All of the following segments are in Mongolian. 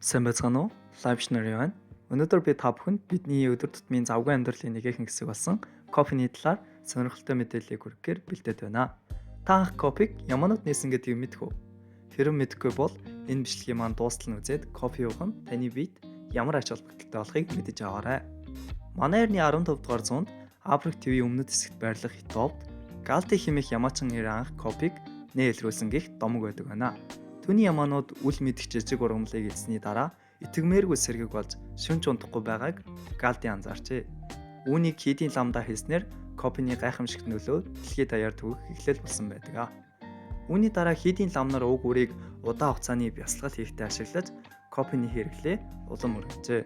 Сайн байцгаана уу? Live Scenario байна. Өнөөдөр би та бүхэнд бидний өдөр тутмын завгүй амьдралын нэгэн хэсэг болсон кофений талаар сонирхолтой мэдээллийг хүргэхээр бэлдээд байна. Та анх кофег ямаанууд нээсэн гэдгийг мэдэх үү? Хэрэв мэдэхгүй бол энэ бичлэгийн маань дуустал нь үзээд кофе уух нь таны биед ямар ач холбогдолтой болохыг мэдэж аваарай. Манай эртний 15 дугаар зуунд Африк ТV өмнөд хэсэгт байрлах Этиопид Галти хэмээх ямаачин нэр анх кофег нээлрүүлсэн гэх домог байдаг байна. Түүний ямаанууд үл мэдэх жижиг ургамлыг эзсний дараа итгэмээргүй сэргэг болж шүнж унтахгүй байгааг Галти анзаарчээ. Үүнийг хийдийн ламдаа хийснээр кофений гайхамшигт нөлөө дэлхийд даяар төвөх эхлэл болсон байдаг. Үүний дараа хийдийн ламнаар уг үрийг удаан хугацааны бясалгал хийхдээ ашиглаж кофений хэрэглээ улам өргөжээ.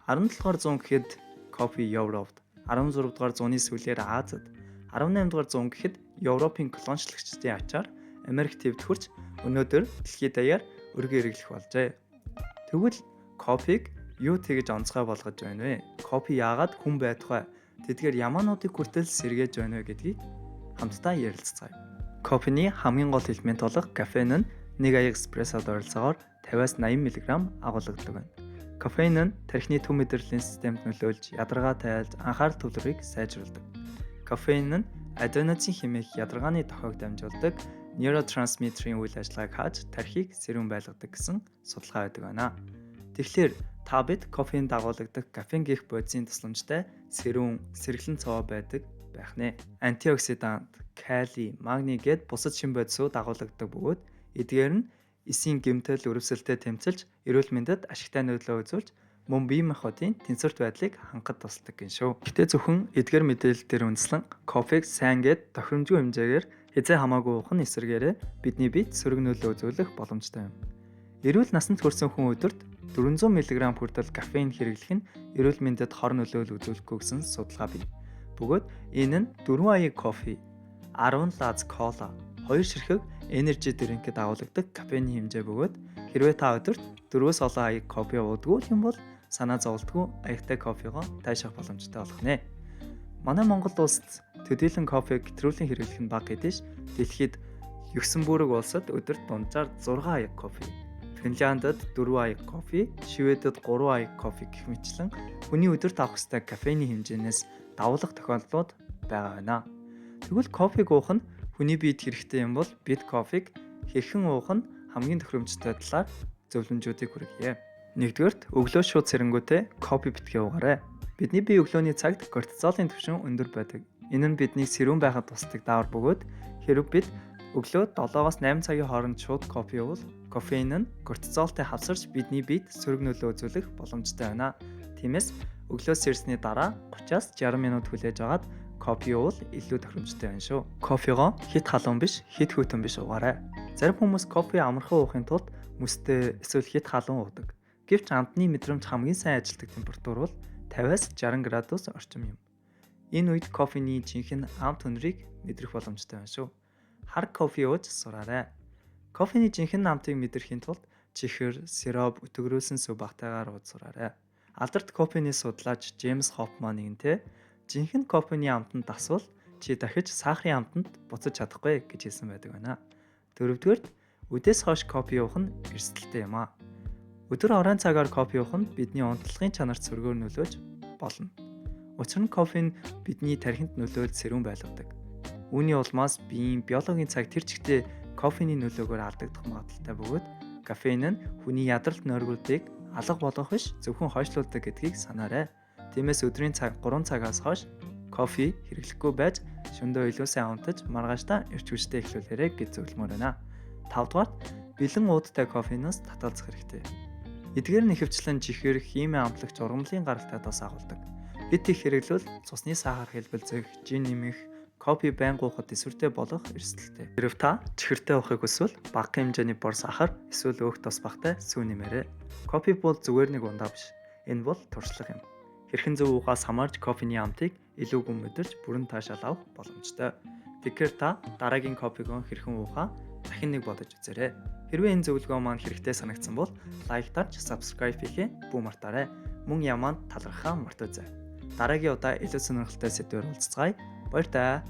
17 дугаар зуун гэхэд кофе Европт, 16 дугаар зууны сүүлээр Азид, 18 дугаар зуун гэхэд Европын колоничлогчдын ачаар Америк төвд хүрч өнөөдөр дэлхийд даяар өргөн хэрэглэх болжээ. Тэгвэл кофег юу тэгж онцгой болгож байна вэ? Кофе яагаад хүн байтугай тэдгээр ямаануудыг хүртэл сэргээж байна вэ гэдгийг хамтдаа ярилцгаая. Кофений хамгийн гол элемент болох кофеин нь 1 аяг эспрессод ойролцоогоор 50-аас 80 мг агуулгадаг байна. Кофеин нь тархины төв мэдрэлийн системд нөлөөлж ядаргаа тайлж анхаарал төвлөрийг сайжруулдаг. Кофеин нь аденозин хэмээх ядаргааны тохиог дамжуулдаг нейротрансмиттерийн үйл ажиллагааг хааж тархийг сэрүүн байлгадаг гэсэн судалгаа байдаг байна. Тэгэхээр та бид кофеин дагуулдаг кофеин гэх бодисын тусламжтай сэрүүн, сэргэлэн цаваа байдаг байх нэ. Антиоксидант, кали, магний гээд бусад шин бодисууд дагуулдаг бөгөөд эдгээр нь эсийн гэмтэл өрөвсөлтөд тэмцэлж эрүүл мэндэд ашигтай нөлөө үзүүлж мөн бие махбодын тэнцвэрт байдлыг хангахад тусдаг гин шүү. Гэтэ зөвхөн эдгээр мэдээлэл дээр үндэслэн кофег сайн гээд тохиромжгүй хэмжээгээр хязээ хамаагүй уух нь эсвэргээрээ бидний биед сөрөг нөлөө үзүүлэх боломжтой юм. Эрүүл насанд хүрсэн хүн өдөрт 400 мг хүртэл кофеин хэрэглэх нь эрүүл мэндэд хор нөлөөлөл үзүүлэхгүй гэсэн судалгаа бий. Бөгөөд энэ нь 4 аяг кофе, 10 лаз кола, 2 ширхэг энержи дринкэд агуулдаг кофеины хэмжээ бөгөөд хэрвээ та өдөрт 4-өөс олон аяг кофе уудаггүй юм бол санаа зовлтгүй аягтай кофегоо таашаах боломжтой болох нэ. Манай Монгол улсад төдийлөн кофег хэтрүүлэн хэрэглэх нь бага гэдээш дэлхийд Люксембург улсад өдөрт дунджаар 6 аяг кофе, Финляндад 4 аяг кофе, Шведэд 3 аяг кофе гэх мэтлэн хүний өдөрт авах ёстой кофеины хэмжээнээс давуулах тохиолдлууд байгаа байна. Тэгвэл кофег уух нь хүний биед хэрэгтэй юм бол бид кофег хэрхэн уух нь хамгийн тохиромжтой талаар зөвлөмжүүдийг хүргье. Нэгдүгээрт өглөө шууд сэрэнгүүтээ кофе битгий уугаарай. Бидний бие өглөөний цагт кортизолын түвшин өндөр байдаг. Энэ нь биднийг сэрүүн байхад тусдаг даавар бөгөөд хэрв бид өглөө 7-оос 8 цагийн хооронд шууд кофе уувал кофеин нь кортизолтой хавсарч бидний биед сөрөг нөлөө үзүүлэх боломжтой байна. Тиймээс өглөөс сэрсний дараа 30-аас 60 минут хүлээж аваад кофе уувал илүү тохиромжтой байна шүү. Кофего хит халуун биш, хит хүйтэн биш уугаарай. Зарим хүмүүс кофе амархан уухын тулд мөстэй эсвэл хит халуун уудаг. Гэвч амтны мэдрэмж хамгийн сайн ажилтдаг температур бол 50-аас 60 градус орчим юм. Энэ үед кофений жинхэнэ амт өнрийг мэдрэх боломжтой байна шүү. Хар кофе ууж сураарай. Кофений жинхэнэ амтыг мэдрэхийн тулд чихэр, сироп, өтгөрөөсөн сүв багтаагаар ууж сураарай. Алдарт кофений судлаач Джеймс Хоффман нэгэнтээ жинхэнэ кофений амтанд дасвал чи дахиж сахарын амтанд буцаж чадахгүй гэж хэлсэн байдаг байна. Дөрөвдүгээрт үдээс хойш кофе уух нь эрсдэлтэй юм а. Өдөр оройн цагаар кофе уух нь бидний унтлагын чанарт сөргөөр нөлөөж болно. Учир нь кофе нь бидний тархинд нөлөөлж сэрүүн байлгадаг. Үүний улмаас биеийн биологийн цаг тэр чигтээ кофений нөлөөгөөр алдагдах магадaltaй бөгөөд кофеин нь хүний ядралт нойргуудыг алга болгох биш зөвхөн хойшлуулдаг гэдгийг санаарай. Тиймээс өдрийн цаг 3 цагаас хойш кофе хэрэглэхгүй байж шөнөдөө илүү сайн унтаж маргаашдаа эрч хүчтэй эхлүүлээрэй гэж зөвлөмөр байна. 5 дугаарт бэлэн уудтай кофеноос татгалзах хэрэгтэй. Эдгээр нь ихэвчлэн чихэр, химийн амтлагч ургамлын гаралтай тос агуулдаг. Бид их хэрэглүүл цусны сахар хэлбэлзэх, жин нэмэх, кофе байнга уухад эсвэртэй болох эрсдэлтэй. Хэрв та чихэртэй уухыг хүсвэл бага хэмжээний бор сахар эсвэл өөх тос багтай сүү нэмээрэй. Кофе бол зүгээр нэг ундаа биш. Энэ бол туршлага юм. Хэрхэн зөв уухаас хамаарч кофений амтыг илүү гүн мэдэрч бүрэн таашаал авах боломжтой. Тэгэхээр та дараагийн кофегоо хэрхэн уухаа дахин нэг бодож үзээрэй. Хэрвээ энэ зөвлөгөө маань хэрэгтэй санагдсан бол лайк дарж, subscribe хийхээ бүү мартаарай. Мөн ямаанд талархаа мартаоцай. Дараагийн удаа илүү сонирхолтой сэдвээр уулзцгаая. Баяр таа.